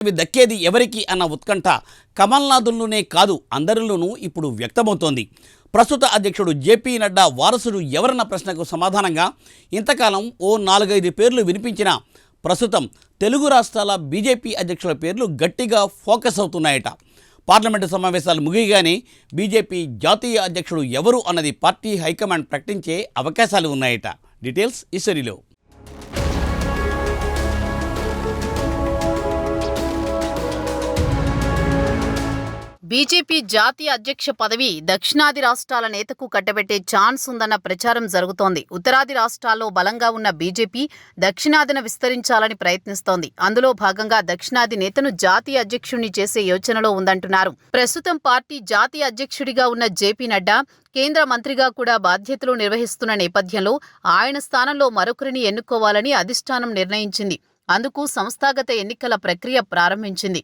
ఇవి దక్కేది ఎవరికి అన్న ఉత్కంఠ కమల్నాథుల్లోనే కాదు అందరిలోనూ ఇప్పుడు వ్యక్తమవుతోంది. ప్రస్తుత అధ్యక్షుడు జేపీ నడ్డా వారసుడు ఎవరన్న ప్రశ్నకు సమాధానంగా ఇంతకాలం ఓ 4-5 పేర్లు వినిపించినా ప్రస్తుతం తెలుగు రాష్ట్రాల బీజేపీ అధ్యక్షుల పేర్లు గట్టిగా ఫోకస్ అవుతున్నాయట. పార్లమెంటు సమావేశాలు ముగియగానే బీజేపీ జాతీయ అధ్యక్షుడు ఎవరు అన్నది పార్టీ హైకమాండ్ ప్రకటించే అవకాశాలు ఉన్నాయట. డీటెయిల్స్ ఈ స్టోరీలో. బీజేపీ జాతీయ అధ్యక్ష పదవి దక్షిణాది రాష్ట్రాల నేతకు కట్టబెట్టే ఛాన్స్ ఉందన్న ప్రచారం జరుగుతోంది. ఉత్తరాది రాష్ట్రాల్లో బలంగా ఉన్న బీజేపీ దక్షిణాదిన విస్తరించాలని ప్రయత్నిస్తోంది. అందులో భాగంగా దక్షిణాది నేతను జాతీయ అధ్యక్షుడిని చేసే యోచనలో ఉందంటున్నారు. ప్రస్తుతం పార్టీ జాతీయ అధ్యక్షుడిగా ఉన్న జేపీ నడ్డా కేంద్ర మంత్రిగా కూడా బాధ్యతలు నిర్వహిస్తున్న నేపథ్యంలో ఆయన స్థానంలో మరొకరిని ఎన్నుకోవాలని అధిష్టానం నిర్ణయించింది. అందుకు సంస్థాగత ఎన్నికల ప్రక్రియ ప్రారంభించింది.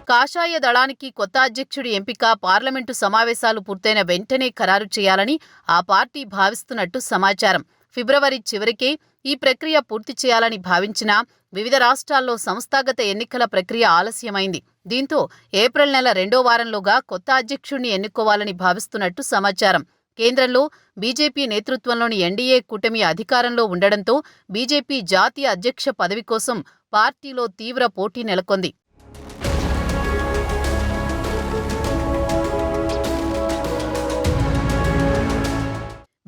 కాషాయ దళానికి కొత్త అధ్యక్షుడి ఎంపిక పార్లమెంటు సమావేశాలు పూర్తయిన వెంటనే ఖరారు చేయాలని ఆ పార్టీ భావిస్తున్నట్టు సమాచారం. ఫిబ్రవరి చివరికే ఈ ప్రక్రియ పూర్తి చేయాలని భావించినా వివిధ రాష్ట్రాల్లో సంస్థాగత ఎన్నికల ప్రక్రియ ఆలస్యమైంది. దీంతో ఏప్రిల్ నెల 2వ వారంలోగా కొత్త అధ్యక్షుడిని ఎన్నుకోవాలని భావిస్తున్నట్టు సమాచారం. కేంద్రంలో బీజేపీ నేతృత్వంలోని ఎన్డీఏ కూటమి అధికారంలో ఉండడంతో బీజేపీ జాతీయ అధ్యక్ష పదవి కోసం పార్టీలో తీవ్ర పోటీ నెలకొంది.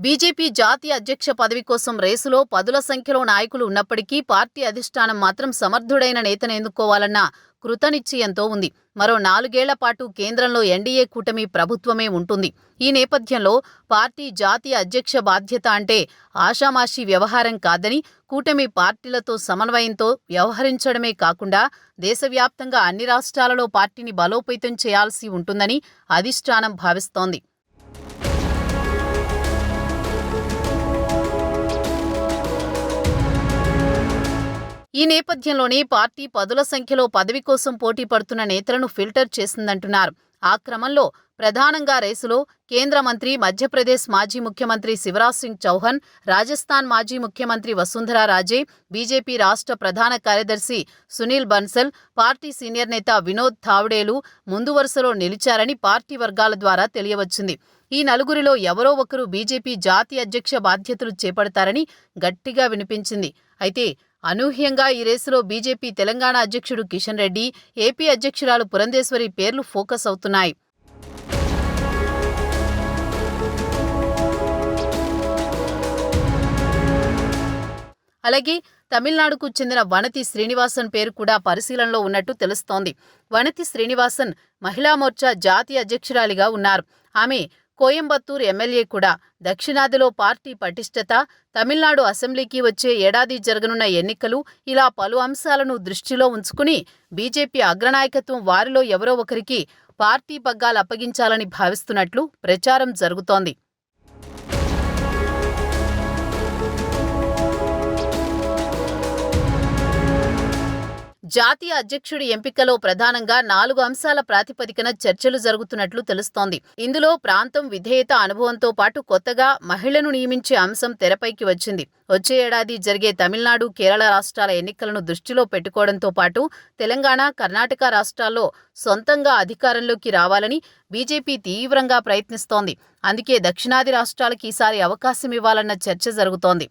బీజేపీ జాతీయ అధ్యక్ష పదవి కోసం రేసులో పదుల సంఖ్యలో నాయకులు ఉన్నప్పటికీ పార్టీ అధిష్టానం మాత్రం సమర్థుడైన నేతను ఎన్నుకోవాలన్న కృతనిశ్చయంతో ఉంది. మరో 4 ఏళ్ల పాటు కేంద్రంలో ఎన్డీఏ కూటమి ప్రభుత్వమే ఉంటుంది. ఈ నేపథ్యంలో పార్టీ జాతీయ అధ్యక్ష బాధ్యత అంటే ఆషామాషీ వ్యవహారం కాదని, కూటమి పార్టీలతో సమన్వయంతో వ్యవహరించడమే కాకుండా దేశవ్యాప్తంగా అన్ని రాష్ట్రాలలో పార్టీని బలోపేతం చేయాల్సి ఉంటుందని అధిష్టానం భావిస్తోంది. ఈ నేపథ్యంలోనే పార్టీ పదుల సంఖ్యలో పదవి కోసం పోటీ పడుతున్న నేతలను ఫిల్టర్ చేసిందంటున్నారు. ఆ క్రమంలో ప్రధానంగా రేసులో కేంద్ర మంత్రి, మధ్యప్రదేశ్ మాజీ ముఖ్యమంత్రి శివరాజ్ సింగ్ చౌహాన్, రాజస్థాన్ మాజీ ముఖ్యమంత్రి వసుంధరా రాజే, బీజేపీ రాష్ట్ర ప్రధాన కార్యదర్శి సునీల్ బన్సల్, పార్టీ సీనియర్ నేత వినోద్ తావ్డేలు ముందు వరుసలో నిలిచారని పార్టీ వర్గాల ద్వారా తెలియవచ్చింది. ఈ నలుగురిలో ఎవరో ఒకరు బీజేపీ జాతీయ అధ్యక్ష బాధ్యతలు చేపడతారని గట్టిగా వినిపించింది. అయితే అనూహ్యంగా ఈ రేసులో బీజేపీ తెలంగాణ అధ్యక్షుడు కిషన్ రెడ్డి, ఏపీ అధ్యక్షురాలు పురంధేశ్వరి పేర్లు ఫోకస్ అవుతున్నాయి. అలాగే తమిళనాడుకు చెందిన వనతి శ్రీనివాసన్ పేరు కూడా పరిశీలనలో ఉన్నట్టు తెలుస్తోంది. వనతి శ్రీనివాసన్ మహిళా మోర్చా జాతీయ అధ్యక్షురాలిగా ఉన్నారు. ఆమె కోయంబత్తూర్ ఎమ్మెల్యే కూడా. దక్షిణాదిలో పార్టీ పటిష్టత, తమిళనాడు అసెంబ్లీకి వచ్చే ఏడాది జరగనున్న ఎన్నికలు, ఇలా పలు అంశాలను దృష్టిలో ఉంచుకుని బీజేపీ అగ్రనాయకత్వం వారిలో ఎవరో ఒకరికి పార్టీ పగ్గాలు అప్పగించాలని భావిస్తున్నట్లు ప్రచారం జరుగుతోంది. జాతీయ అధ్యక్షుడి ఎంపికలో ప్రధానంగా 4 అంశాల ప్రాతిపదికన చర్చలు జరుగుతున్నట్లు తెలుస్తోంది. ఇందులో ప్రాంతం, విధేయత, అనుభవంతో పాటు కొత్తగా మహిళను నియమించే అంశం తెరపైకి వచ్చింది. వచ్చే ఏడాది జరిగే తమిళనాడు, కేరళ రాష్ట్రాల ఎన్నికలను దృష్టిలో పెట్టుకోవడంతో పాటు తెలంగాణ, కర్ణాటక రాష్ట్రాల్లో సొంతంగా అధికారంలోకి రావాలని బీజేపీ తీవ్రంగా ప్రయత్నిస్తోంది. అందుకే దక్షిణాది రాష్ట్రాలకు ఈసారి అవకాశం ఇవ్వాలన్న చర్చ జరుగుతోంది.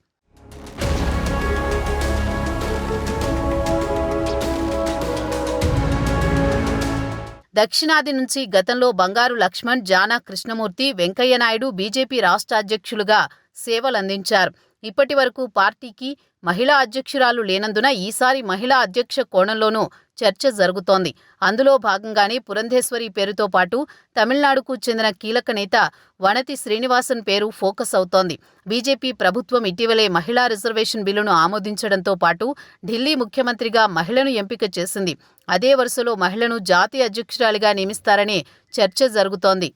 దక్షిణాది నుంచి గతంలో బంగారు లక్ష్మణ్, జానా కృష్ణమూర్తి, వెంకయ్యనాయుడు బీజేపీ రాష్ట్ర అధ్యక్షులుగా సేవలందించారు. ఇప్పటి వరకు పార్టీకి మహిళా అధ్యక్షురాలు లేనందున ఈసారి మహిళా అధ్యక్ష కోణంలోనూ చర్చ జరుగుతోంది. అందులో భాగంగానే పురంధేశ్వరి పేరుతో పాటు తమిళనాడుకు చెందిన కీలక నేత వనతి శ్రీనివాసన్ పేరు ఫోకస్ అవుతోంది. బీజేపీ ప్రభుత్వం ఇటీవలే మహిళా రిజర్వేషన్ బిల్లును ఆమోదించడంతో పాటు ఢిల్లీ ముఖ్యమంత్రిగా మహిళను ఎంపిక చేసింది. అదే వరుసలో మహిళను జాతీయ అధ్యక్షురాలిగా నియమిస్తారనే చర్చ జరుగుతోంది.